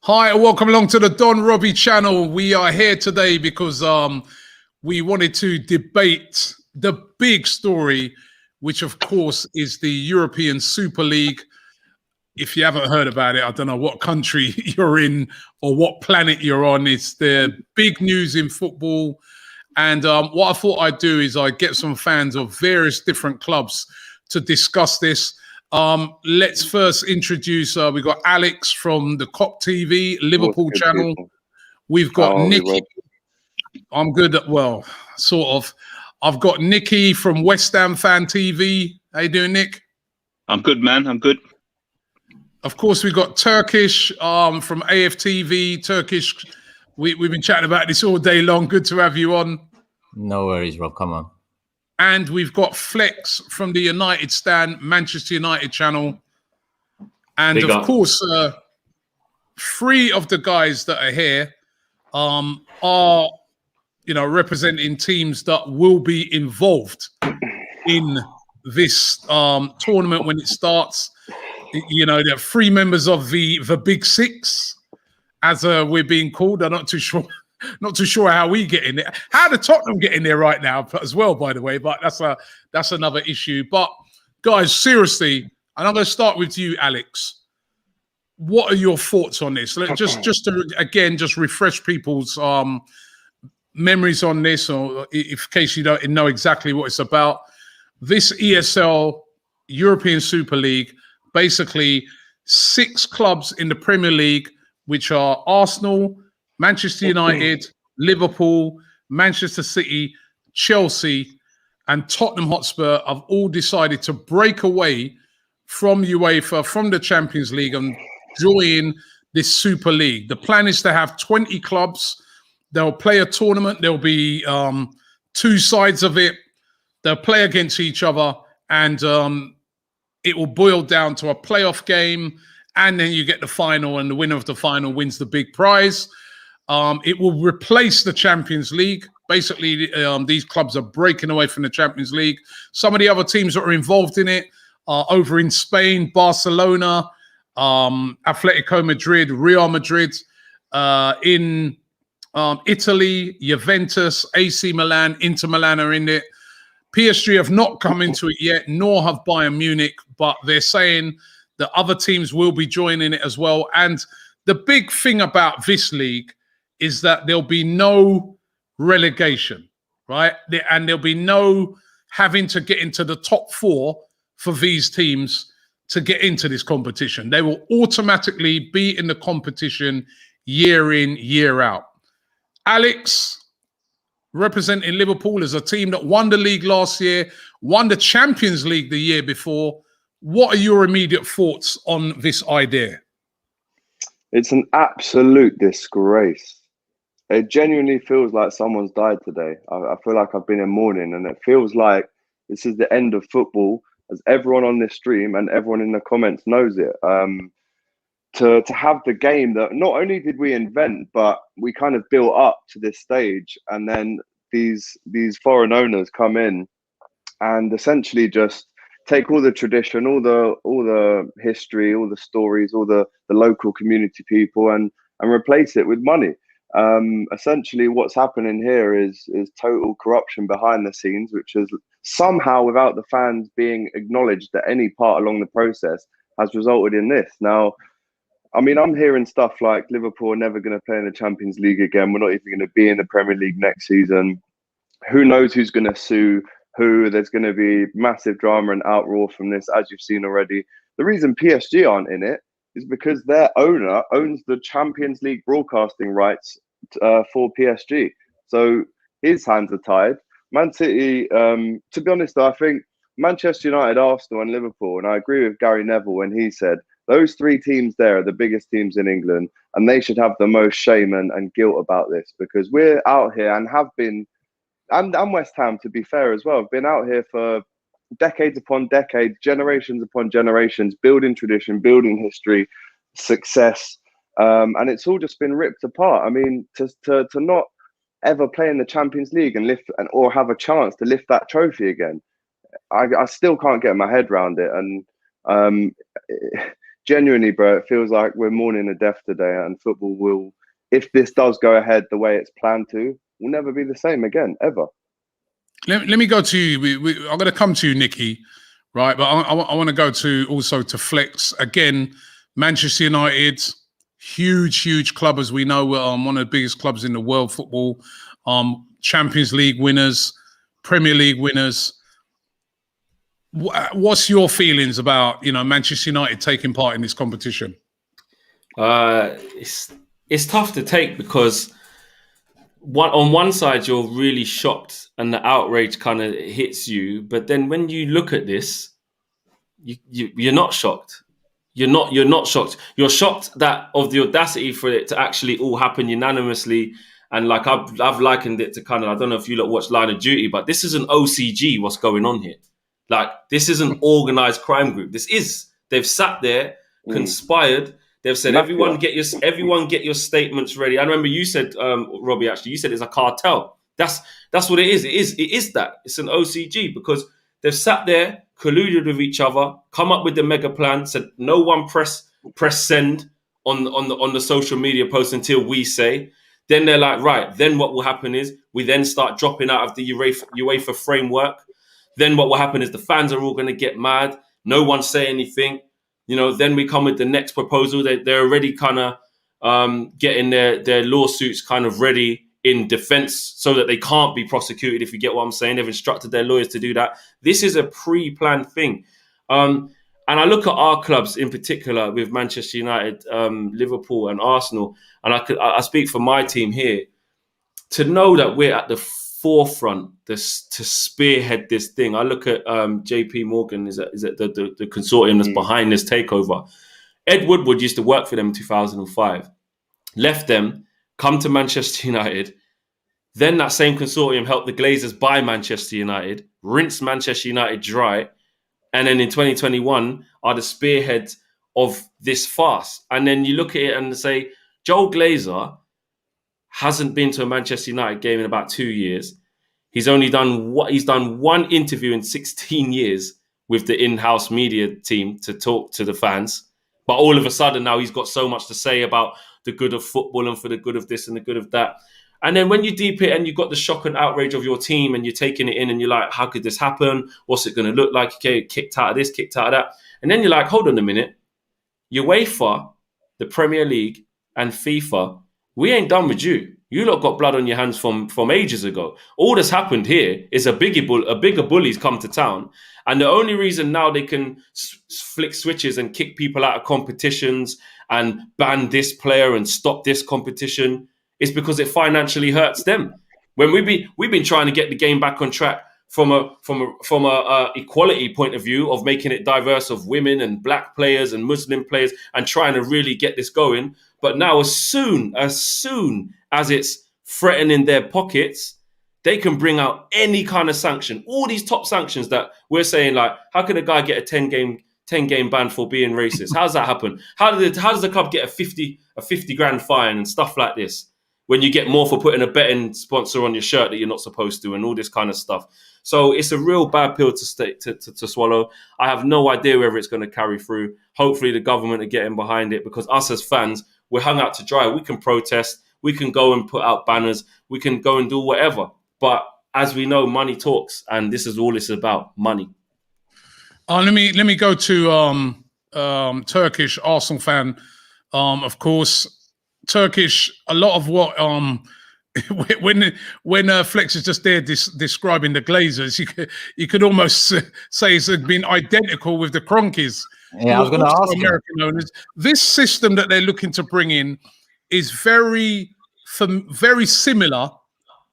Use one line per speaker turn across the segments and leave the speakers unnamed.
Hi, and welcome along to the Don Robbie channel. We are here today because we wanted to debate the big story, which of course is the European Super League. If you haven't heard about it, I don't know what country you're in or what planet you're on. It's the big news in football. And what I thought I'd do is I'd get some fans of various different clubs to discuss this. Let's first introduce, we've got Alex from the COP TV, Liverpool channel.
People?
We've got Nicky. I'm good at, well, sort of. I've got Nicky from West Ham Fan TV. How you doing, Nick?
I'm good, man. I'm good.
Of course, we've got Turkish from AFTV. Turkish, we've been chatting about this all day long. Good to have you on.
No worries, Rob. Come on.
And we've got Flex from the United Stand, Manchester United channel. And of course, three of the guys that are here are, representing teams that will be involved in this tournament when it starts. You know, there are three members of the Big Six, as we're being called. I'm not too sure how we get in there. How did Tottenham get in there right now as well, by the way? But that's another issue. But guys, seriously, and I'm going to start with you, Alex. What are your thoughts on this? Just to refresh people's memories on this, or in case you don't know exactly what it's about. This ESL European Super League, basically 6 clubs in the Premier League, which are Arsenal, Manchester United, Liverpool, Manchester City, Chelsea, and Tottenham Hotspur have all decided to break away from UEFA, from the Champions League, and join this Super League. The plan is to have 20 clubs. They'll play a tournament. There'll be 2 sides of it. They'll play against each other, and it will boil down to a playoff game, and then you get the final, and the winner of the final wins the big prize. It will replace the Champions League. Basically, these clubs are breaking away from the Champions League. Some of the other teams that are involved in it are over in Spain: Barcelona, Atletico Madrid, Real Madrid. In Italy, Juventus, AC Milan, Inter Milan are in it. PSG have not come into it yet, nor have Bayern Munich, but they're saying that other teams will be joining it as well. And the big thing about this league is that there'll be no relegation, right? And there'll be no having to get into the top 4 for these teams to get into this competition. They will automatically be in the competition year in, year out. Alex, representing Liverpool as a team that won the league last year, won the Champions League the year before. What are your immediate thoughts on this idea?
It's an absolute disgrace. It genuinely feels like someone's died today. I feel like I've been in mourning, and it feels like this is the end of football, as everyone on this stream and everyone in the comments knows it. To have the game that not only did we invent, but we kind of built up to this stage, and then these foreign owners come in and essentially just take all the tradition, all the history, all the stories, all the local community people, and replace it with money. Essentially, what's happening here is total corruption behind the scenes, which is somehow, without the fans being acknowledged at any part along the process, has resulted in this. Now, I mean, I'm hearing stuff like Liverpool are never going to play in the Champions League again. We're not even going to be in the Premier League next season. Who knows who's going to sue who? There's going to be massive drama and outroar from this, as you've seen already. The reason PSG aren't in it is because their owner owns the Champions League broadcasting rights for PSG. So his hands are tied. Man City, to be honest, I think Manchester United, Arsenal and Liverpool, and I agree with Gary Neville when he said, those 3 teams there are the biggest teams in England, and they should have the most shame and guilt about this, because we're out here and have been, and West Ham, to be fair as well, have been out here for decades upon decades, generations upon generations, building tradition, building history, success, and it's all just been ripped apart. I mean, to not ever play in the Champions League and or have a chance to lift that trophy again, I still can't get my head around it. And genuinely, bro, it feels like we're mourning a death today, and football will, if this does go ahead the way it's planned to, will never be the same again, ever.
Let me go to you. I'm going to come to you, Nicky, right? But I want to go to also to Flex. Again, Manchester United, huge club, as we know, one of the biggest clubs in the world, football, Champions League winners, Premier League winners. What's your feelings about, Manchester United taking part in this competition?
It's tough to take because on one side you're really shocked and the outrage kind of hits you, but then when you look at this, you're not shocked. You're not shocked. You're shocked that of the audacity for it to actually all happen unanimously. And like I've likened it to kind of, I don't know if you lot watch Line of Duty, but this is an OCG. What's going on here? Like, this is an organized crime group. They've sat there, conspired. They've said, everyone get your statements ready. I remember you said, Robbie, actually, you said it's a cartel. That's what it is. It is that. It's an OCG because they've sat there, colluded with each other, come up with the mega plan, said no one press send on the social media post until we say. Then they're like, right, then what will happen is we then start dropping out of the UEFA framework. Then what will happen is the fans are all going to get mad. No one say anything. Then we come with the next proposal. They're already kind of getting their lawsuits kind of ready in defense so that they can't be prosecuted, if you get what I'm saying. They've instructed their lawyers to do that. This is a pre-planned thing. And I look at our clubs in particular with Manchester United, Liverpool and Arsenal, and I speak for my team here, to know that we're at the forefront to spearhead this thing. I look at JP Morgan, is it the consortium that's behind this takeover. Ed Woodward used to work for them in 2005, left them, come to Manchester United. Then that same consortium helped the Glazers buy Manchester United, rinse Manchester United dry, and then in 2021 are the spearheads of this farce. And then you look at it and say, Joel Glazer hasn't been to a Manchester United game in about 2 years. He's done one interview in 16 years with the in-house media team to talk to the fans. But all of a sudden now he's got so much to say about the good of football and for the good of this and the good of that. And then when you deep it and you've got the shock and outrage of your team and you're taking it in and you're like, how could this happen? What's it going to look like? Okay, kicked out of this, kicked out of that. And then you're like, hold on a minute. UEFA, the Premier League and FIFA, we ain't done with you. You lot got blood on your hands from ages ago. All that's happened here is a bigger bully's come to town. And the only reason now they can flick switches and kick people out of competitions and ban this player and stop this competition is because it financially hurts them. When we've been trying to get the game back on track from a equality point of view of making it diverse of women and black players and Muslim players and trying to really get this going. But now as soon as it's threatening their pockets, they can bring out any kind of sanction. All these top sanctions that we're saying, like, how could a guy get a 10 game ban for being racist? How does that happen? How does the club get a 50 grand fine and stuff like this? When you get more for putting a betting sponsor on your shirt that you're not supposed to and all this kind of stuff. So it's a real bad pill to swallow. I have no idea whether it's going to carry through. Hopefully the government are getting behind it because us as fans, we're hung out to dry. We can protest. We can go and put out banners. We can go and do whatever. But as we know, money talks. And this is all it's about, money.
Let me go to Turkish Arsenal fan. Of course, Turkish, a lot of what when Flex is just there describing the Glazers, you could almost say it's been identical with the Kroenkes.
Yeah, I was going to ask
American owners. This system that they're looking to bring in is very similar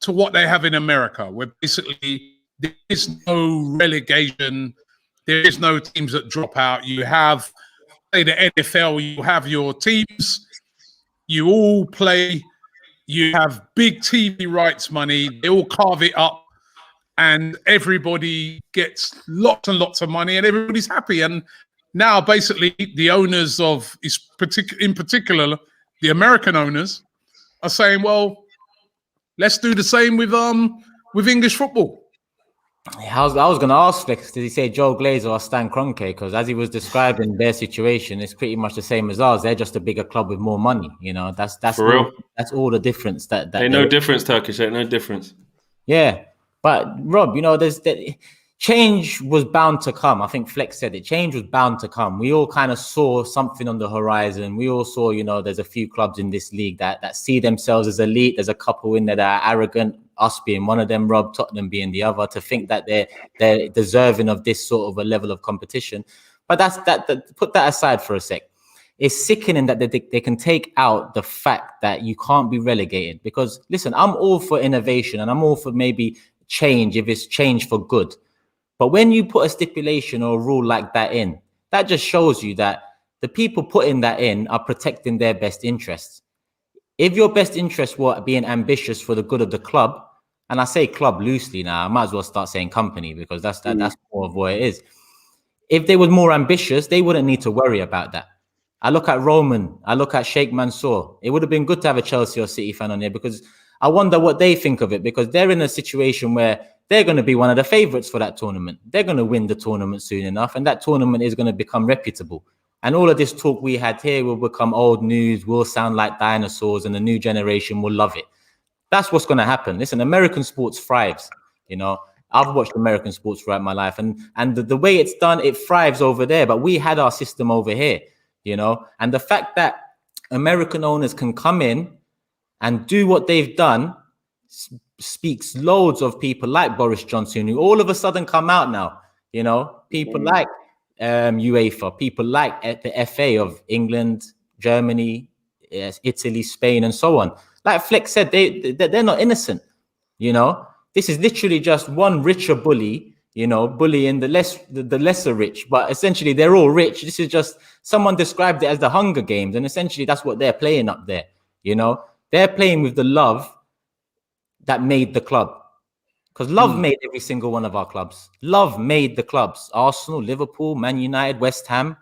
to what they have in America, where basically there is no relegation, there is no teams that drop out. You have, say, the NFL, you have your teams. You all play, you have big TV rights money, they all carve it up and everybody gets lots and lots of money and everybody's happy. And now basically the owners of, in particular, the American owners are saying, well, let's do the same with English football.
I was going to ask Flex, did he say Joe Glazer or Stan Kroenke? Because as he was describing their situation, it's pretty much the same as ours. They're just a bigger club with more money. You know, that's
For real.
That's all the difference. That
ain't no difference, Turkish. Ain't no difference.
Yeah, but Rob, you know, there's that change was bound to come. I think Flex said it. Change was bound to come. We all kind of saw something on the horizon. We all saw, you know, there's a few clubs in this league that see themselves as elite. There's a couple in there that are arrogant. Us being one of them, Rob, Tottenham being the other, to think that they're deserving of this sort of a level of competition. But put that aside for a sec. It's sickening that they can take out the fact that you can't be relegated. Because listen, I'm all for innovation and I'm all for maybe change if it's change for good. But when you put a stipulation or a rule like that in, that just shows you that the people putting that in are protecting their best interests. If your best interests were being ambitious for the good of the club, and I say club loosely now, I might as well start saying company because that's more of what it is. If they were more ambitious, they wouldn't need to worry about that. I look at Roman, I look at Sheikh Mansour. It would have been good to have a Chelsea or City fan on here because I wonder what they think of it, because they're in a situation where they're going to be one of the favourites for that tournament. They're going to win the tournament soon enough, and that tournament is going to become reputable. And all of this talk we had here will become old news, will sound like dinosaurs, and the new generation will love it. That's what's going to happen. Listen, American sports thrives. You know, I've watched American sports throughout my life, and the way it's done, it thrives over there. But we had our system over here, you know, and the fact that American owners can come in and do what they've done speaks loads of people like Boris Johnson, who all of a sudden come out now, you know, people like UEFA, people like the FA of England, Germany, Italy, Spain, and so on. Like Flex said, they're not innocent, you know. This is literally just one richer bully, you know, bullying the lesser rich, but essentially they're all rich. This is just, someone described it as the Hunger Games, and essentially that's what they're playing up there, you know. They're playing with the love that made the club. Because love made every single one of our clubs. Love made the clubs. Arsenal, Liverpool, Man United, West Ham.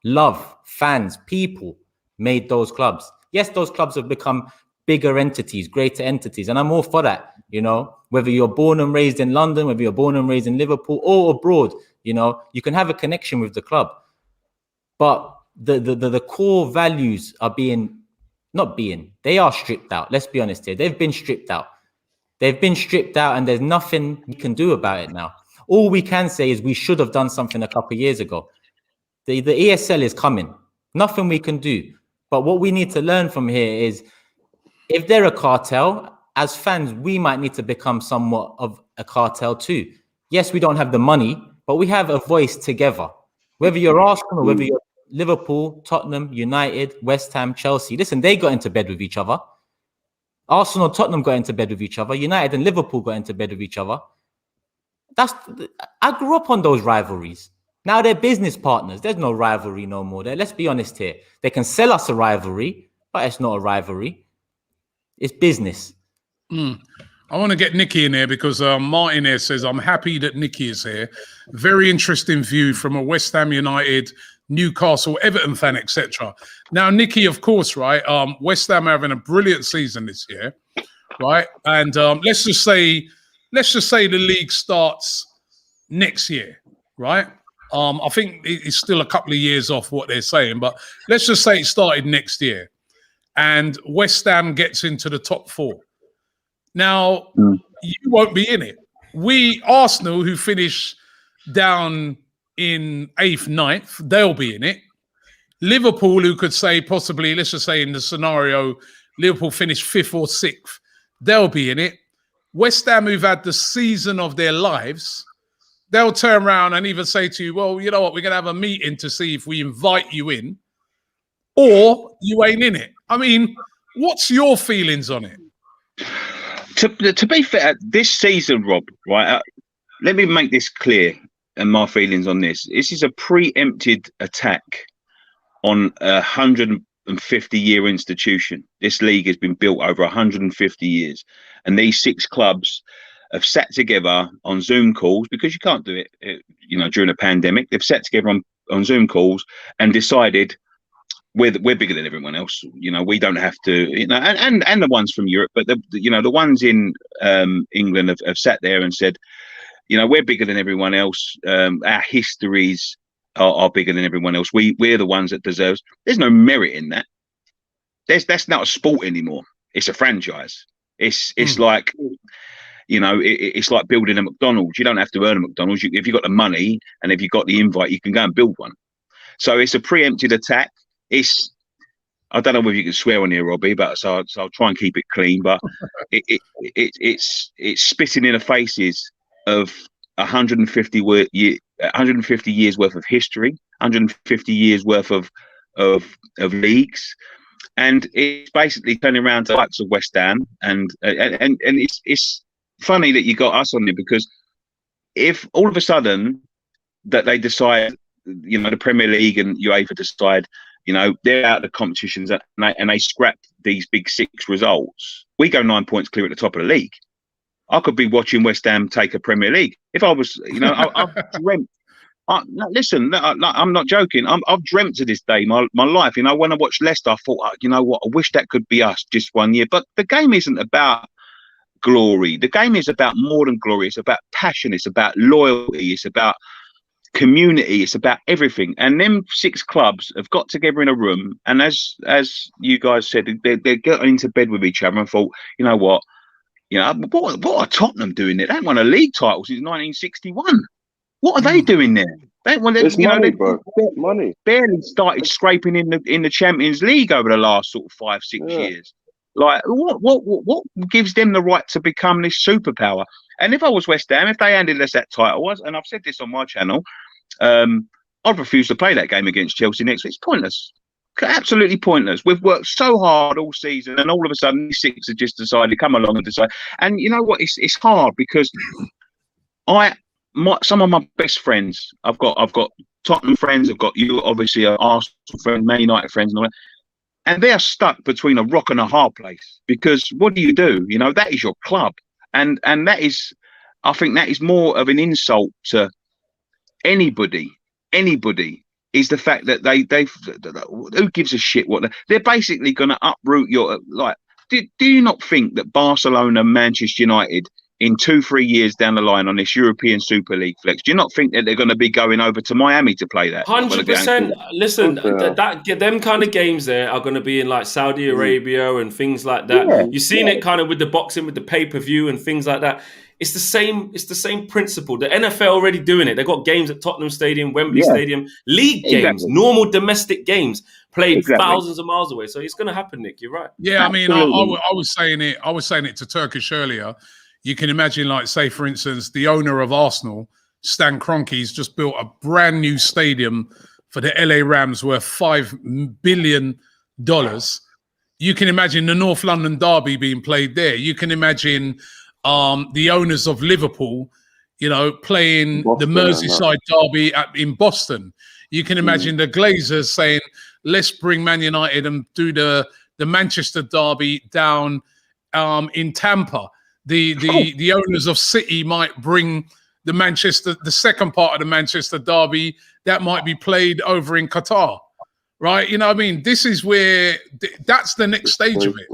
Love, fans, people made those clubs. Yes, those clubs have become bigger entities, greater entities. And I'm all for that, you know. Whether you're born and raised in London, whether you're born and raised in Liverpool or abroad, you know, you can have a connection with the club. But the core values are they are stripped out. Let's be honest here. They've been stripped out. They've been stripped out, and there's nothing we can do about it now. All we can say is we should have done something a couple of years ago. The ESL is coming. Nothing we can do. But what we need to learn from here is, if they're a cartel, as fans, we might need to become somewhat of a cartel too. Yes, we don't have the money, but we have a voice together. Whether you're Arsenal or whether you're Liverpool, Tottenham, United, West Ham, Chelsea. Listen, they got into bed with each other. Arsenal, Tottenham got into bed with each other. United and Liverpool got into bed with each other. I grew up on those rivalries. Now they're business partners. There's no rivalry no more there. Let's be honest here. They can sell us a rivalry, but it's not a rivalry. It's business.
I want to get Nicky in here because Martin here says, I'm happy that Nicky is here. Very interesting view from a West Ham United, Newcastle, Everton fan, etc. Now, Nicky, of course, right? West Ham are having a brilliant season this year, right? And let's just say the league starts next year, right? I think it's still a couple of years off what they're saying, but let's just say it started next year, and West Ham gets into the top 4. Now, you won't be in it. We, Arsenal, who finish down in 8th, 9th, they'll be in it. Liverpool, who could say possibly, let's just say in the scenario, Liverpool finish 5th or 6th, they'll be in it. West Ham, who've had the season of their lives, they'll turn around and even say to you, well, you know what, we're going to have a meeting to see if we invite you in, or you ain't in it. I mean, what's your feelings on it?
To be fair, this season, Rob, right, let me make this clear and my feelings on this. This is a preempted attack on a 150-year institution. This league has been built over 150 years. And these 6 clubs have sat together on Zoom calls, because you can't do it, you know, during a pandemic. They've sat together on Zoom calls and decided we're bigger than everyone else. You know, we don't have to, you know, and the ones from Europe, but the ones in England have sat there and said, You know, we're bigger than everyone else. Our histories are bigger than everyone else. We're the ones that deserves. There's no merit in that. That's not a sport anymore. It's a franchise. It's like, you know, it's like building a McDonald's. You don't have to earn a McDonald's. If you've got the money and if you've got the invite, you can go and build one. So it's a preempted attack. I don't know whether you can swear on here, Robbie, but so I'll try and keep it clean. But it's spitting in the faces of 150 years worth of history, 150 years worth of leagues, and it's basically turning around to the likes of West Ham, and it's funny that you got us on there, because if all of a sudden that they decide, you know, the Premier League and UEFA decide, you know, they're out of the competitions and they scrap these big 6 results, we go 9 points clear at the top of the league. I could be watching West Ham take a Premier League if I was, you know. I've dreamt. Listen, I'm not joking. I've dreamt to this day my life. You know, when I watched Leicester, I thought, you know what, I wish that could be us just one year. But the game isn't about glory. The game is about more than glory. It's about passion. It's about loyalty. It's about community. It's about everything. And them 6 clubs have got together in a room, and as you guys said, they got into bed with each other and thought, you know what. You know, what are Tottenham doing there? They haven't won a league title since 1961. What are they doing there?
It's money, bro. Money.
Barely started scraping in the Champions League over the last sort of 5-6 years. Like, what gives them the right to become this superpower? And if I was West Ham, if they handed us that title, and I've said this on my channel, I'd refuse to play that game against Chelsea next week. It's pointless. Absolutely pointless. We've worked so hard all season, and all of a sudden these 6 have just decided to come along and decide. And you know what? It's hard because some of my best friends, I've got Tottenham friends, I've got you, obviously, Arsenal friends, Man United friends, and all that, and they are stuck between a rock and a hard place. Because what do? You know, that is your club, and that is, I think that is more of an insult to anybody. Is the fact that they've who gives a shit what they're basically going to uproot your, like, do you not think that Barcelona, Manchester United in 2-3 years down the line on this European Super League flex, do you not think that they're going to be going over to Miami to play that?
100%. Listen, them kind of games there are going to be in like Saudi Arabia and things like that. You've seen it kind of with the boxing, with the pay-per-view and things like that. It's the same principle. The NFL already doing it. They've got games at Tottenham Stadium, Wembley Stadium, league games, normal domestic games played thousands of miles away. So it's going to happen, Nick. You're right.
Yeah, absolutely. I mean, I was saying it to Turkish earlier. You can imagine, like, say, for instance, the owner of Arsenal, Stan Kroenke's just built a brand new stadium for the LA Rams worth $5 billion. You can imagine the North London derby being played there. You can imagine the owners of Liverpool, you know, playing Boston, the Merseyside derby in Boston. You can imagine the Glazers saying, let's bring Man United and do the Manchester derby down in Tampa. The owners of City might bring the second part of the Manchester derby that might be played over in Qatar, right? You know what I mean? This is where that's the next stage of it.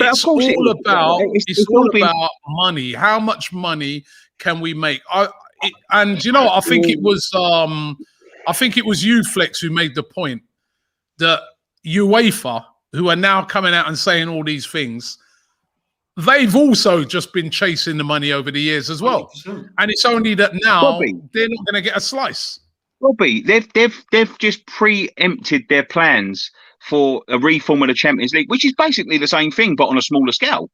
It's all about money. How much money can we make? And you know, I think it was you, Flex, who made the point that UEFA, who are now coming out and saying all these things, they've also just been chasing the money over the years as well. 100%. And it's only that now they're not going to get a slice.
Robbie, they've just preempted their plans for a reform of the Champions League, which is basically the same thing but on a smaller scale.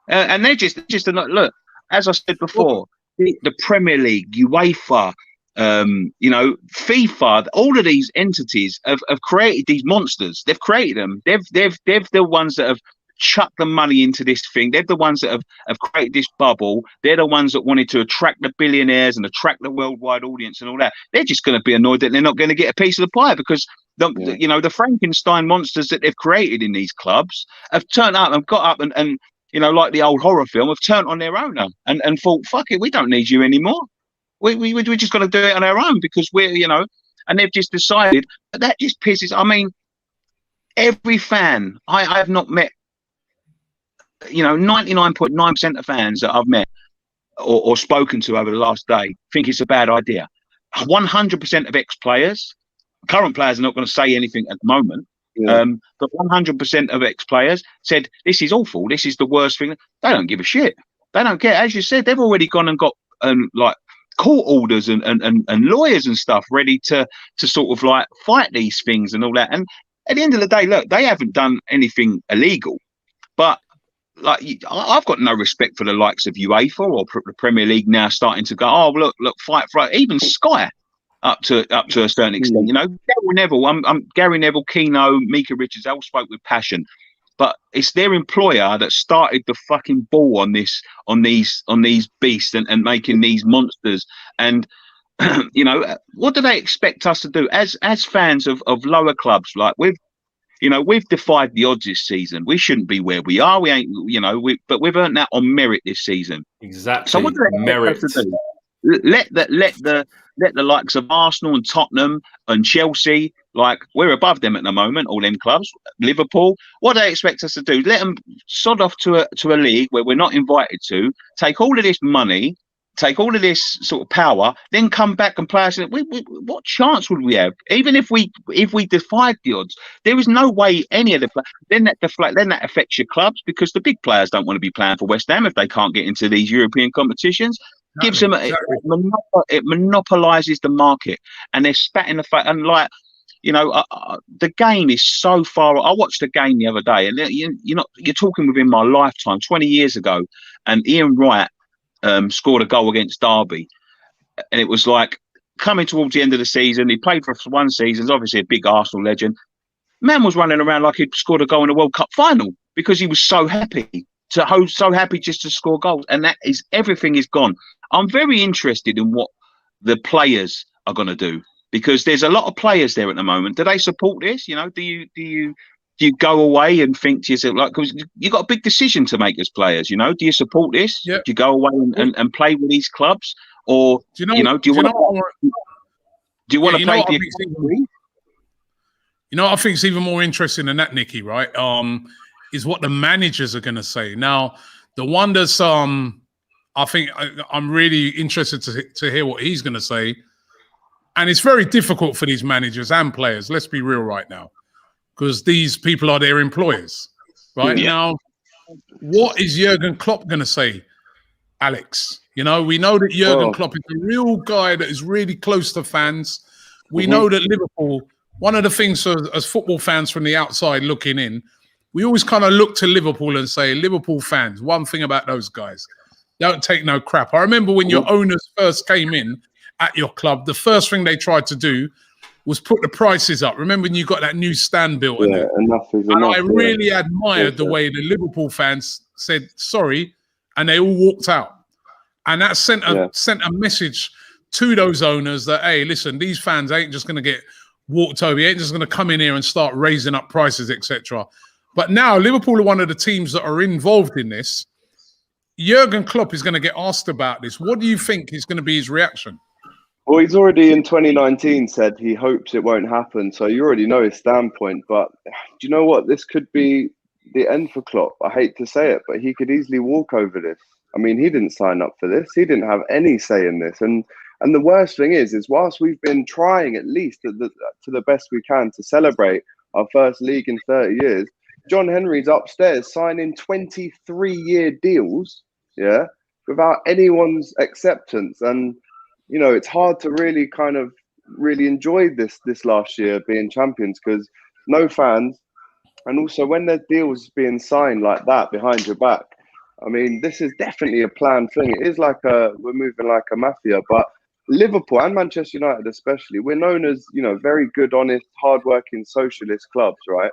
And they're just look, as I said before, the Premier League, UEFA, you know, FIFA, all of these entities have created these monsters. They've created them. They're the ones that have chuck the money into this thing. They're the ones that have created this bubble. They're the ones that wanted to attract the billionaires and attract the worldwide audience and all that. They're just going to be annoyed that they're not going to get a piece of the pie because you know, the Frankenstein monsters that they've created in these clubs have turned up and got up and you know, like the old horror film, have turned on their owner and thought, fuck it, we don't need you anymore. We're just going to do it on our own because we're, you know, and they've just decided. That just pisses. I mean, every fan I have not met, you know, 99.9% of fans that I've met or spoken to over the last day think it's a bad idea. 100% of ex-players, current players are not going to say anything at the moment, but 100% of ex-players said, this is awful, this is the worst thing. They don't give a shit. They don't care. As you said, they've already gone and got like court orders and lawyers and stuff ready to sort of like fight these things and all that. And at the end of the day, look, they haven't done anything illegal, but like I've got no respect for the likes of UEFA or the Premier League now starting to go, oh look, fight for it. Even Sky up to a certain extent. You know, Gary Neville, Gary Neville, Keano, Mika Richards, they all spoke with passion, but it's their employer that started the fucking ball on these beasts and making these monsters. And you know, what do they expect us to do as fans of lower clubs? Like we've defied the odds this season. We shouldn't be where we are. We ain't, you know, but we've earned that on merit this season.
Exactly.
So what do they merit? Let the likes of Arsenal and Tottenham and Chelsea, like we're above them at the moment, all them clubs. Liverpool, what do they expect us to do? Let them sod off to a league where we're not invited to, take all of this money, take all of this sort of power, then come back and play us. What chance would we have? Even if we defied the odds, there is no way any of the then that affects your clubs, because the big players don't want to be playing for West Ham if they can't get into these European competitions. Gives them it monopolizes the market, and they're spat in the face. And like, you know, the game is so far. I watched the game the other day, and you're talking within my lifetime, 20 years ago, and Ian Wright scored a goal against Derby, and it was like coming towards the end of the season. He played for one season. He's obviously a big Arsenal legend. Man was running around like he'd scored a goal in a World Cup final because he was so happy just to score goals. And that is, everything is gone. I'm very interested in what the players are going to do, because there's a lot of players there at the moment. Do they support this? You know, do you go away and think to yourself, like, because you've got a big decision to make as players, you know, do you support this?
Yep.
Do you go away and play with these clubs? Or, do you want to play for your country?
You know what I think is even more interesting than that, Nicky, right? Is what the managers are going to say. Now, the one that's, I think I'm really interested to hear what he's going to say. And it's very difficult for these managers and players, let's be real right now, because these people are their employers. Right now, what is Jurgen Klopp going to say, Alex? You know, we know that Jurgen Klopp is a real guy that is really close to fans. We know that Liverpool, one of the things as football fans from the outside looking in, we always kind of look to Liverpool and say, Liverpool fans, one thing about those guys, don't take no crap. I remember when your owners first came in at your club, the first thing they tried to do was put the prices up. Remember when you got that new stand built?
Yeah, enough is enough.
And I really admired the way the Liverpool fans said sorry, and they all walked out. And that sent a message to those owners that, hey, listen, these fans ain't just going to get walked over. They ain't just going to come in here and start raising up prices, etc. But now Liverpool are one of the teams that are involved in this. Jurgen Klopp is going to get asked about this. What do you think is going to be his reaction?
Well, he's already in 2019 said he hopes it won't happen. So you already know his standpoint. But do you know what? This could be the end for Klopp. I hate to say it, but he could easily walk over this. I mean, he didn't sign up for this. He didn't have any say in this. And the worst thing is whilst we've been trying at least to the best we can to celebrate our first league in 30 years, John Henry's upstairs signing 23-year deals, without anyone's acceptance. And, you know, it's hard to really enjoy this last year being champions, because no fans. And also when there's deals being signed like that behind your back, I mean, this is definitely a planned thing. It is like we're moving like a mafia. But Liverpool and Manchester United especially, we're known as, you know, very good, honest, hardworking socialist clubs, right?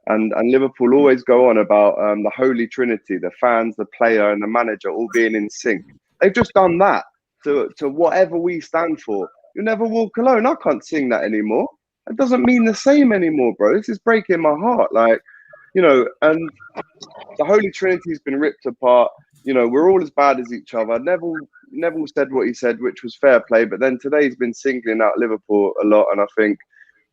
And Liverpool always go on about the Holy Trinity, the fans, the player and the manager all being in sync. They've just done that to whatever we stand for. You never walk alone. I can't sing that anymore. It doesn't mean the same anymore, bro. This is breaking my heart. Like, you know, and the Holy Trinity has been ripped apart. You know, we're all as bad as each other. Neville said what he said, which was fair play. But then today he's been singling out Liverpool a lot. And I think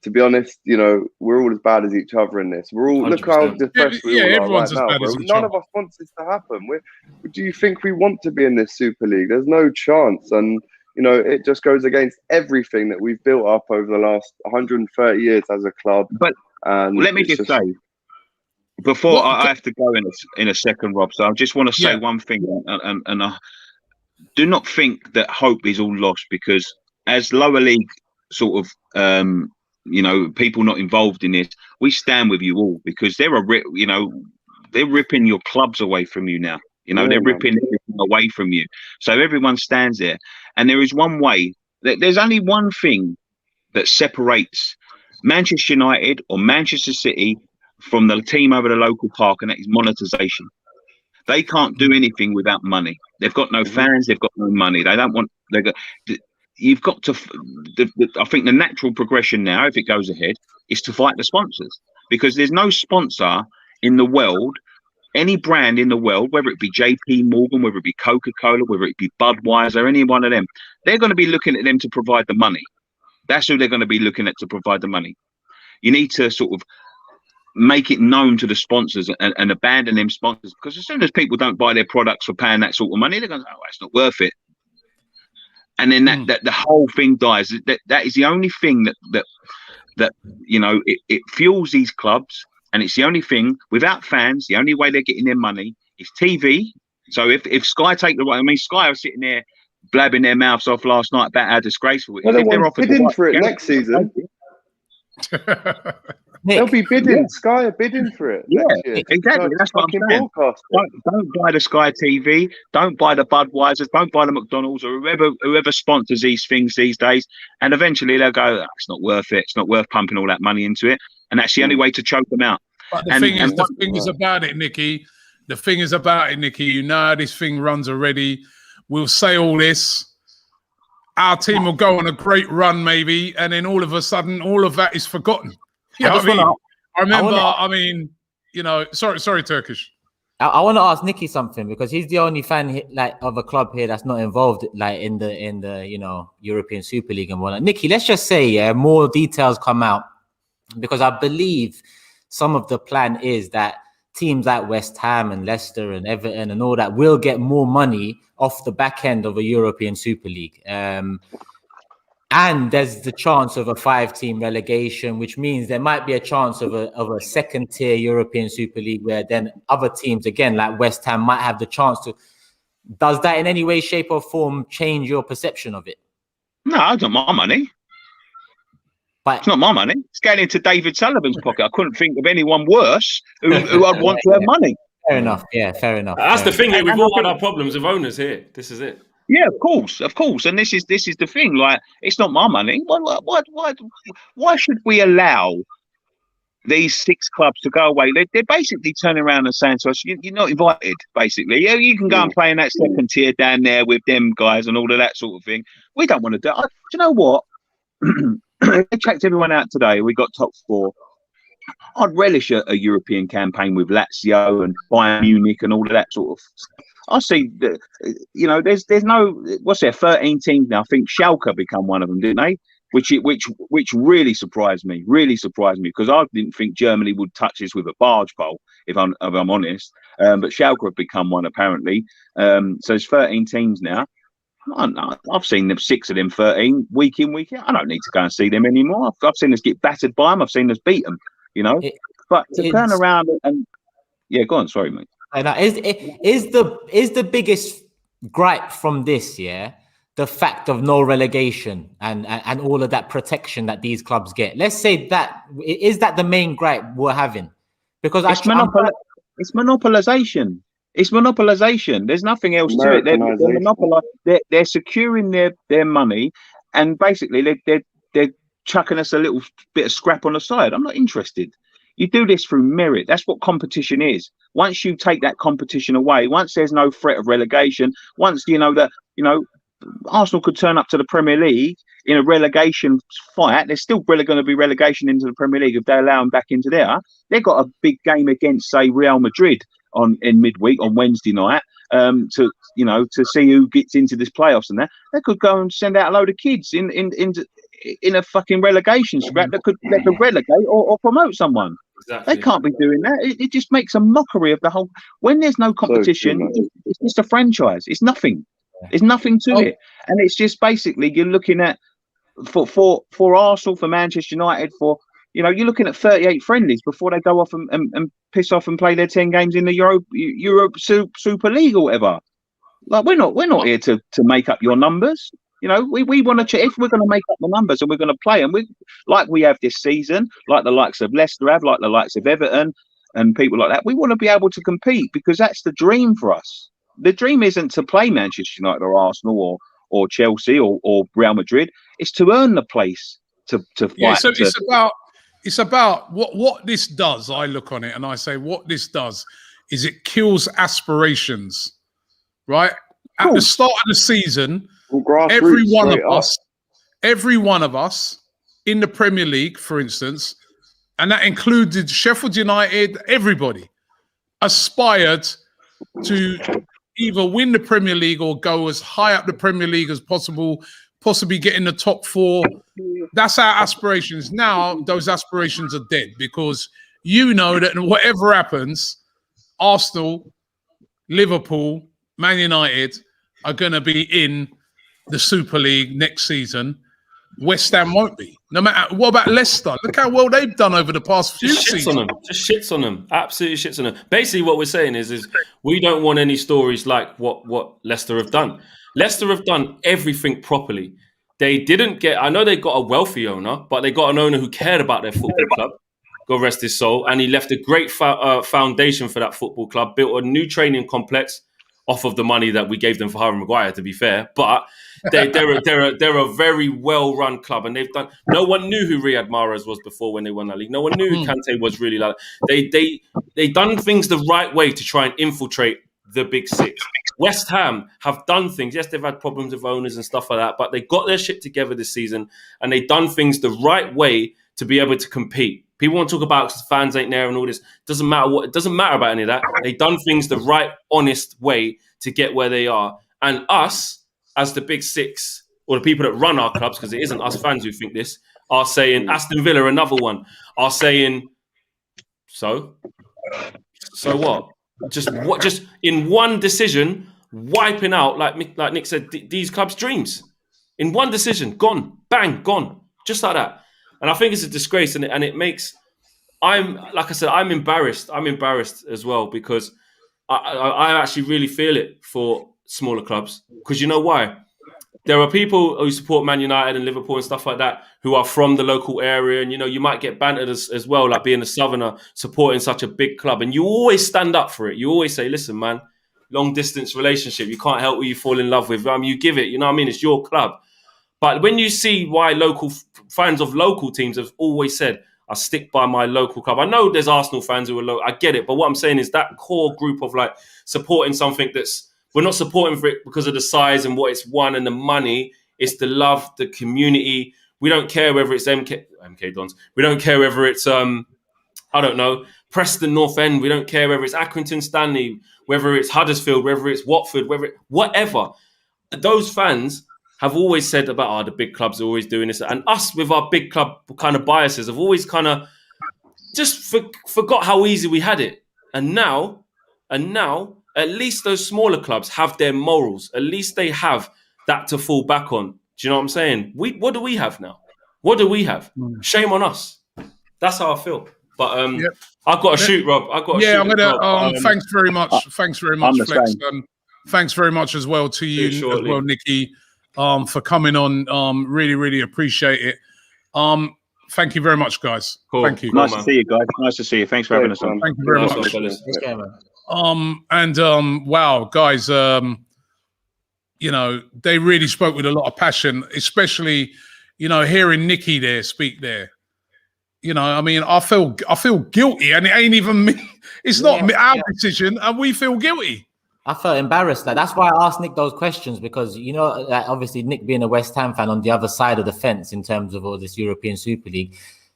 to be honest, you know, we're all as bad as each other in this. We're all
100%.
look how depressed we all are
everyone's
right
as
now,
bad
bro.
as each
None
other.
of us wants this to happen. Do you think we want to be in this Super League? There's no chance, and you know, it just goes against everything that we've built up over the last 130 years as a club.
But
and
let me just say, before I have to go in a second, Rob. So I just want to say one thing, and I do not think that hope is all lost, because as lower league sort of you know, people not involved in this, we stand with you all, because they're ripping your clubs away from you now. You know, they're ripping everything away from you. So everyone stands there, and there is one way. There's only one thing that separates Manchester United or Manchester City from the team over the local park, and that is monetization. They can't do anything without money. They've got no fans. They've got no money. They don't want. You've got to. I think the natural progression now, if it goes ahead, is to fight the sponsors, because there's no sponsor in the world, any brand in the world, whether it be JP Morgan, whether it be Coca-Cola, whether it be Budweiser, any one of them, they're going to be looking at them to provide the money. That's who they're going to be looking at to provide the money. You need to sort of make it known to the sponsors and abandon them sponsors, because as soon as people don't buy their products for paying that sort of money, they're going, oh, it's not worth it. And then that the whole thing dies. That is the only thing that you know, it fuels these clubs, and it's the only thing. Without fans, the only way they're getting their money is TV. So if Sky take the right, I mean, Sky are sitting there blabbing their mouths off last night about how disgraceful it is.
Well, they're bidding for it next season. They'll be bidding. Sky are bidding for it. Next year.
Exactly. That's what I'm saying. Don't buy the Sky TV. Don't buy the Budweisers. Don't buy the McDonald's, or whoever sponsors these things these days. And eventually they'll go, oh, it's not worth it. It's not worth pumping all that money into it. And that's the only way to choke them out.
But the thing is about it, Nicky. The thing is about it, Nicky. You know how this thing runs already. We'll say all this. Our team will go on a great run, maybe, and then all of a sudden, all of that is forgotten. You know what I mean? I remember. I mean, you know. Sorry, Turkish.
I want to ask Nicky something, because he's the only fan of a club here that's not involved in the you know, European Super League and whatnot. Nicky, let's just say more details come out, because I believe some of the plan is that teams like West Ham and Leicester and Everton and all that will get more money off the back end of a European Super League. And there's the chance of a 5-team relegation, which means there might be a chance of a second-tier European Super League, where then other teams, again, like West Ham, might have the chance to. Does that in any way, shape or form change your perception of it?
No, it's not my money. But it's not my money. It's going into David Sullivan's pocket. I couldn't think of anyone worse who I'd want to have money.
Fair enough. Yeah, fair enough.
That's the thing. We've all had our problems with owners here. This is it.
Yeah, of course, and this is the thing. Like, it's not my money. Why should we allow these 6 clubs to go away? They're basically turning around and saying to us, "You're not invited." Basically, yeah, you can go and play in that second tier down there with them guys and all of that sort of thing. We don't want to do it. Do you know what? I checked everyone out today. We got top 4. I'd relish a European campaign with Lazio and Bayern Munich and all of that sort of stuff. I see that, you know, there's no, what's there, 13 teams now. I think Schalke become one of them, didn't they? Which really surprised me, because I didn't think Germany would touch this with a barge pole, if I'm honest. But Schalke have become one apparently. So there's 13 teams now. I've seen them 6 of them 13 week in, week out. I don't need to go and see them anymore. I've seen us get battered by them. I've seen us beat them, you know. But to turn around and yeah, go on. Sorry, mate.
Is the biggest gripe from this, the fact of no relegation and all of that protection that these clubs get? Let's say that is that the main gripe we're having, because it's
monopolization. It's monopolization. There's nothing else to it. They're securing their money, and basically they're chucking us a little bit of scrap on the side. I'm not interested. You do this through merit. That's what competition is. Once you take that competition away, once there's no threat of relegation, once Arsenal could turn up to the Premier League in a relegation fight, there's still really going to be relegation into the Premier League if they allow them back into there. They've got a big game against, say, Real Madrid in midweek on Wednesday night to see who gets into this playoffs and that. They could go and send out a load of kids in a fucking relegation scrap that could relegate or promote someone.
Exactly.
They can't be doing that. It just makes a mockery of the whole. When there's no competition, it's just a franchise. It's nothing. There's nothing to it, and it's just basically you're looking at for Arsenal, for Manchester United, you're looking at 38 friendlies before they go off and piss off and play their 10 games in the Europe Super League or whatever. Like we're not here to make up your numbers. We want to. If we're going to make up the numbers and we're going to play them, we have this season, like the likes of Leicester have, like the likes of Everton and people like that. We want to be able to compete because that's the dream for us. The dream isn't to play Manchester United or Arsenal or Chelsea or Real Madrid. It's to earn the place to fight.
Yeah, so it's about what this does. I look on it and I say what this does is it kills aspirations, right? At the start of the season, every one of us in the Premier League, for instance, and that included Sheffield United, everybody aspired to either win the Premier League or go as high up the Premier League as possible, possibly get in the top 4. That's our aspirations. Now, those aspirations are dead because that whatever happens, Arsenal, Liverpool, Man United are going to be in the Super League next season. West Ham won't be. No matter what about Leicester? Look how well they've done over the past few seasons.
Just shits on them. Absolutely shits on them. Basically, what we're saying is we don't want any stories like what Leicester have done. Leicester have done everything properly. They didn't get. I know they got a wealthy owner, but they got an owner who cared about their football club. God rest his soul. And he left a great foundation for that football club. Built a new training complex off of the money that we gave them for Harry Maguire, to be fair, but they're a very well run club, and they've done. No one knew who Riyad Mahrez was before when they won that league. No one knew who Kante was really like. They done things the right way to try and infiltrate the Big Six. West Ham have done things. Yes, they've had problems with owners and stuff like that, but they got their shit together this season, and they done things the right way to be able to compete. People want to talk about fans ain't there and all this. Doesn't matter what. It doesn't matter about any of that. They done things the right, honest way to get where they are. And us, as the Big Six, or the people that run our clubs, because it isn't us fans who think this, are saying Aston Villa, another one, are saying, so what? Just in one decision, wiping out, like Nick said, these clubs' dreams. In one decision, gone, bang, gone, just like that. And I think it's a disgrace, and it makes. I'm embarrassed. I'm embarrassed as well because I actually really feel it for smaller clubs. Because you know why? There are people who support Man United and Liverpool and stuff like that who are from the local area, and you might get bantered as well, like being a Southerner supporting such a big club. And you always stand up for it. You always say, "Listen, man, long distance relationship. You can't help who you fall in love with. You give it. You know what I mean? It's your club." But when you see why local fans of local teams have always said, I stick by my local club. I know there's Arsenal fans who are low. I get it. But what I'm saying is that core group of like supporting something we're not supporting for it because of the size and what it's won and the money. It's the love, the community. We don't care whether it's MK Dons. We don't care whether it's, Preston North End. We don't care whether it's Accrington Stanley, whether it's Huddersfield, whether it's Watford, whatever. Those fans have always said about the big clubs are always doing this, and us with our big club kind of biases have always kind of just forgot how easy we had it. And now, at least those smaller clubs have their morals. At least they have that to fall back on. Do you know what I'm saying? What do we have now? What do we have? Shame on us. That's how I feel. But I've got to shoot, Rob. I've got to shoot.
I'm gonna. Thanks very much. Thanks very much, Flex. Thanks very much as well to you as well, Nikki. For coming on. Really, really appreciate it. Thank you very much, guys.
Cool.
Thank you.
Nice to see you, guys. Nice to see you. Thanks for having us on.
Thank you very much. Wow, guys, they really spoke with a lot of passion, especially, hearing Nikki speak there. I feel guilty, and it ain't even me. It's not our decision, and we feel guilty.
I felt embarrassed. That's why I asked Nick those questions, because obviously Nick being a West Ham fan on the other side of the fence in terms of all this European Super League,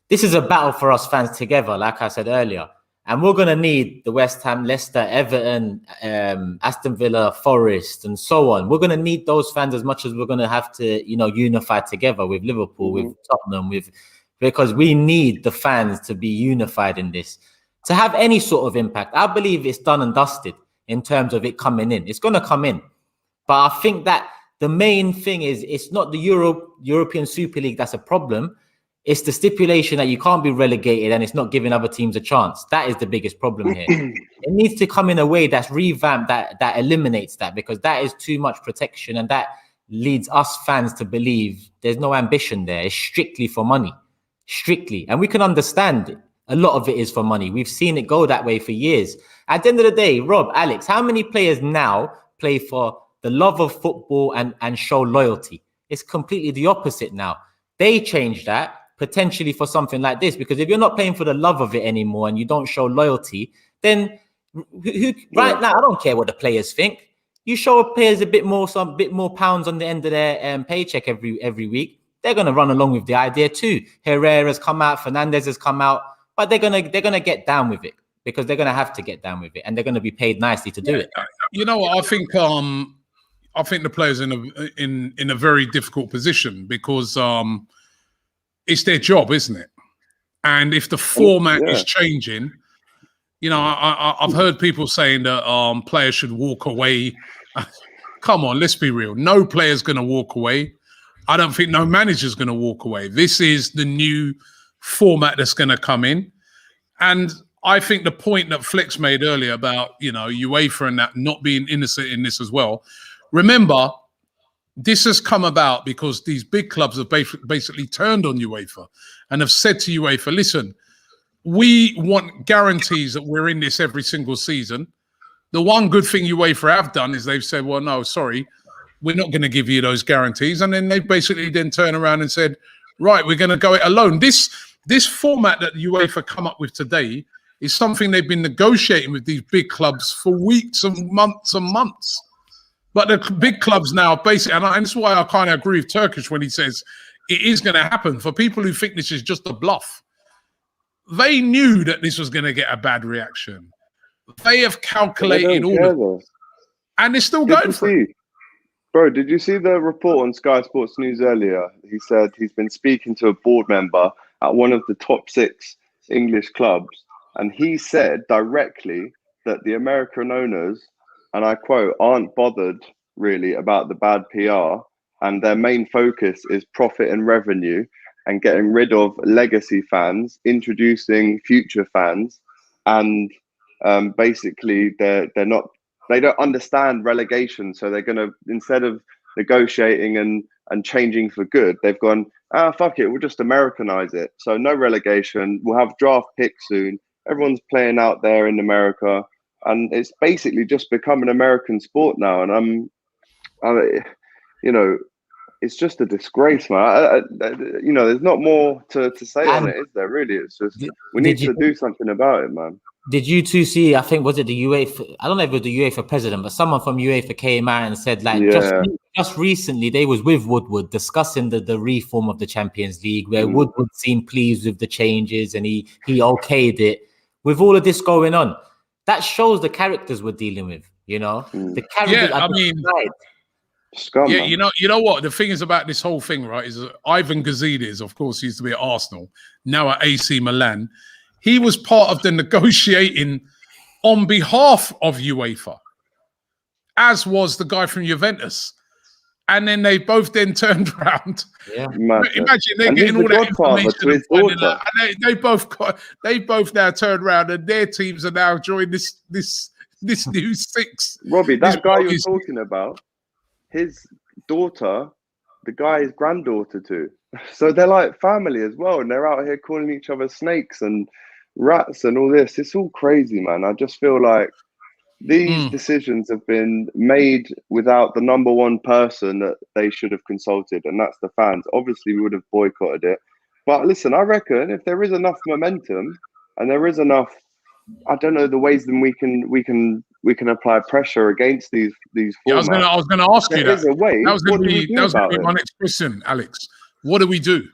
this is a battle for us fans together, like I said earlier. And we're going to need the West Ham, Leicester, Everton, Aston Villa, Forest, and so on. We're going to need those fans as much as we're going to have to, unify together with Liverpool, with Tottenham, because we need the fans to be unified in this. To have any sort of impact, I believe it's done and dusted in terms of it coming in. It's going to come in. But I think that the main thing is it's not the European Super League that's a problem. It's the stipulation that you can't be relegated and it's not giving other teams a chance. That is the biggest problem here. It needs to come in a way that's revamped, that eliminates that, because that is too much protection, and that leads us fans to believe there's no ambition there. It's strictly for money. Strictly. And we can understand it. A lot of it is for money. We've seen it go that way for years. At the end of the day, Rob, Alex, how many players now play for the love of football and show loyalty? It's completely the opposite now. They changed that potentially for something like this, because if you're not playing for the love of it anymore and you don't show loyalty, then right now, I don't care what the players think. You show players a bit more pounds on the end of their paycheck every week, they're going to run along with the idea too. Herrera's come out, Fernandez has come out, but they're gonna get down with it, because they're gonna have to get down with it, and they're gonna be paid nicely to do it.
You know what? I think the players in a very difficult position, because it's their job, isn't it? And if the format is changing, I've heard people saying that players should walk away. Come on, let's be real. No player's going to walk away. I don't think no manager's going to walk away. This is the new format that's going to come in. And I think the point that Flex made earlier about, UEFA and that not being innocent in this as well. Remember, this has come about because these big clubs have basically turned on UEFA and have said to UEFA, listen, we want guarantees that we're in this every single season. The one good thing UEFA have done is they've said, well, no, sorry, we're not going to give you those guarantees. And then they basically then turn around and said, right, we're going to go it alone. This format that UEFA come up with today is something they've been negotiating with these big clubs for weeks and months and months. But the big clubs now, basically, and that's why I kind of agree with Turkish when he says it is going to happen. For people who think this is just a bluff, they knew that this was going to get a bad reaction. They have calculated all of it, and they're still going for it.
Bro, did you see the report on Sky Sports News earlier? He said he's been speaking to a board member at one of the top 6 English clubs, and he said directly that the American owners, and I quote, aren't bothered really about the bad PR, and their main focus is profit and revenue and getting rid of legacy fans, introducing future fans, and basically they don't understand relegation, so they're going to, instead of negotiating and changing for good, they've gone, fuck it, we'll just Americanize it. So no relegation, we'll have draft picks soon, everyone's playing out there in America. And it's basically just become an American sport now. And it's just a disgrace, man. There's not more to say on it, is there? Really, it's just we need to do something about it, man.
Did you two see? I think was it the UEFA? I don't know if it was the UEFA president, but someone from UEFA came out and said, just recently they was with Woodward discussing the reform of the Champions League, where Woodward seemed pleased with the changes and he okayed it. With all of this going on, that shows the characters we're dealing with. The characters.
Yeah,
Scum,
yeah, you know what the thing is about this whole thing, right? Is Ivan Gazidis, of course, he used to be at Arsenal, now at AC Milan. He was part of the negotiating on behalf of UEFA, as was the guy from Juventus. And then they both then turned around. Yeah. Imagine they're getting all that information. And they both now turned around, and their teams are now joining this new 6.
Robbie, that guy you're talking about, his daughter, the guy's granddaughter too. So they're like family as well, and they're out here calling each other snakes and rats and all this. It's all crazy, man. I just feel like these decisions have been made without the number one person that they should have consulted, and that's the fans. Obviously, we would have boycotted it. But listen, I reckon if there is enough momentum and there is enough, I don't know the ways then we can apply pressure against these formats.
Yeah, I was going to ask you that.
That
was going to be my next question, Alex. What do we do?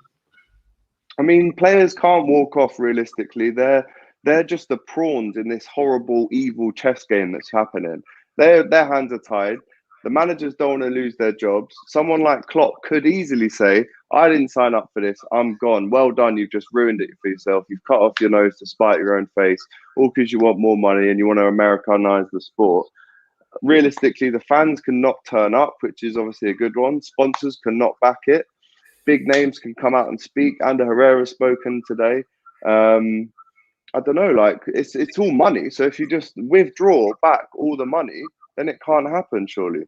I mean, players can't walk off realistically. They're They're just the pawns in this horrible, evil chess game that's happening. Their hands are tied. The managers don't want to lose their jobs. Someone like Klopp could easily say, I didn't sign up for this. I'm gone. Well done. You've just ruined it for yourself. You've cut off your nose to spite your own face, all because you want more money and you want to Americanize the sport. Realistically, the fans cannot turn up, which is obviously a good one. Sponsors cannot back it. Big names can come out and speak. Ander Herrera's spoken today. I don't know, like it's all money. So if you just withdraw back all the money, then it can't happen, surely.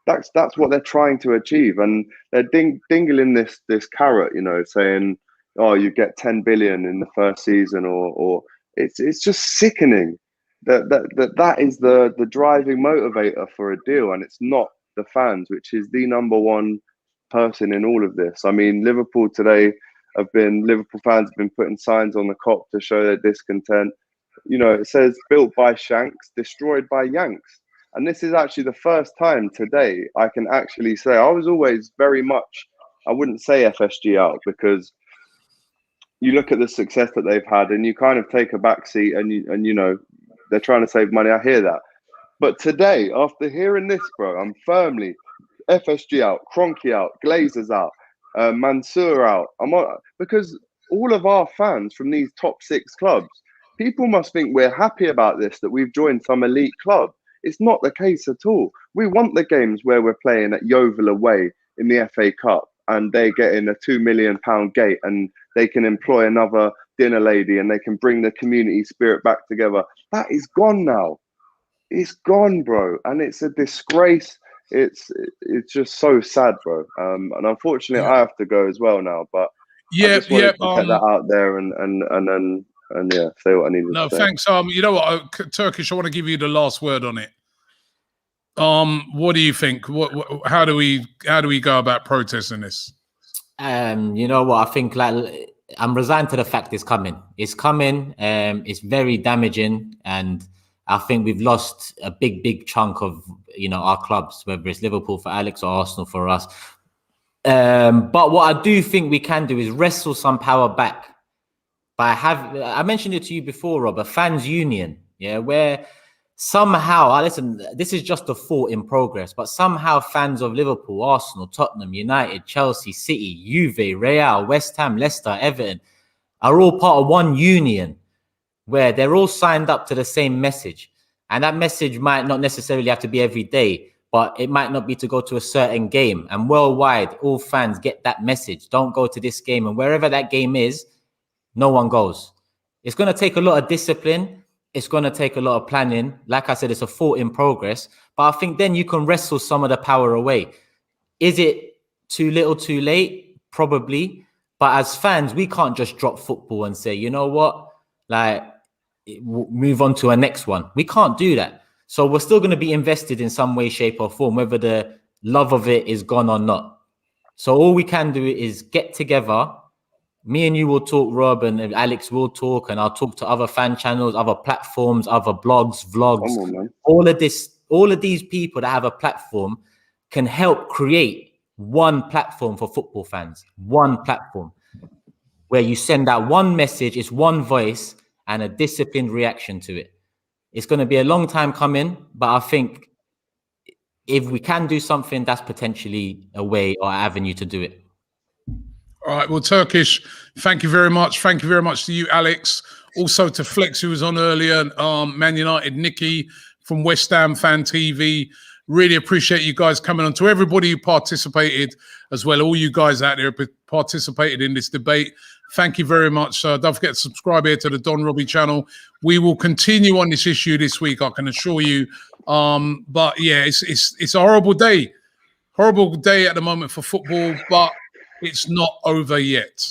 That's what they're trying to achieve. And they're dingling this carrot, you know, saying, oh, you get 10 billion in the first season, or it's just sickening. That is the driving motivator for a deal, and it's not the fans, which is the number one person in all of this. I mean, Liverpool fans have been putting signs on the Kop to show their discontent. You know, it says built by Shanks, destroyed by Yanks. And this is actually the first time today I can actually say, I was always very much, I wouldn't say FSG out, because you look at the success that they've had and you kind of take a back seat and you know, they're trying to save money. I hear that. But today, after hearing this, bro, I'm firmly FSG out, Kroenke out, Glazers out, Mansour out. Because all of our fans from these top 6 clubs, people must think we're happy about this, that we've joined some elite club. It's not the case at all. We want the games where we're playing at Yeovil away in the FA Cup and they get in a £2 million gate and they can employ another dinner lady and they can bring the community spirit back together. That is gone now. It's gone, bro. And it's a disgrace. It's just so sad, bro. And unfortunately, I have to go as well now. But I just wanted to put that out there and yeah, say what I needed to say.
Thanks. You know what, Turkish, I want to give you the last word on it. What do you think? How do we go about protesting this?
You know what, I think, like, I'm resigned to the fact it's coming. It's coming. It's very damaging, and I think we've lost a big chunk of, you know, our clubs, whether it's Liverpool for Alex or Arsenal for us. But what I do think we can do is wrestle some power back. I mentioned it to you before, Rob, a fans union, yeah, where somehow, listen, this is just a thought in progress, but somehow fans of Liverpool, Arsenal, Tottenham, United, Chelsea, City, Juve, Real, West Ham, Leicester, Everton are all part of one union where they're all signed up to the same message. And that message might not necessarily have to be every day, but it might not be to go to a certain game. And worldwide, all fans get that message. Don't go to this game. And wherever that game is, no one goes. It's going to take a lot of discipline. It's going to take a lot of planning. Like I said, it's a thought in progress. But I think then you can wrestle some of the power away. Is it too little, too late? Probably. But as fans, we can't just drop football and say, you know what? Like, move on to a next one. We can't do that. So we're still going to be invested in some way, shape or form, whether the love of it is gone or not. So all we can do is get together. Me and you will talk, Rob, and Alex will talk, and I'll talk to other fan channels, other platforms, other blogs, vlogs. All of these people that have a platform can help create one platform for football fans. One platform where you send out one message, it's one voice, and a disciplined reaction to it. It's going to be a long time coming, but I think if we can do something, that's potentially a way or avenue to do it.
All right. Well, Turkish, thank you very much. Thank you very much to you, Alex. Also to Flex, who was on earlier, Man United, Nikki from West Ham Fan TV. Really appreciate you guys coming on. To everybody who participated as well, all you guys out there who participated in this debate, thank you very much. Don't forget to subscribe here to the Don Robbie channel. We will continue on this issue this week, I can assure you. But yeah, it's a horrible day. Horrible day at the moment for football, but it's not over yet.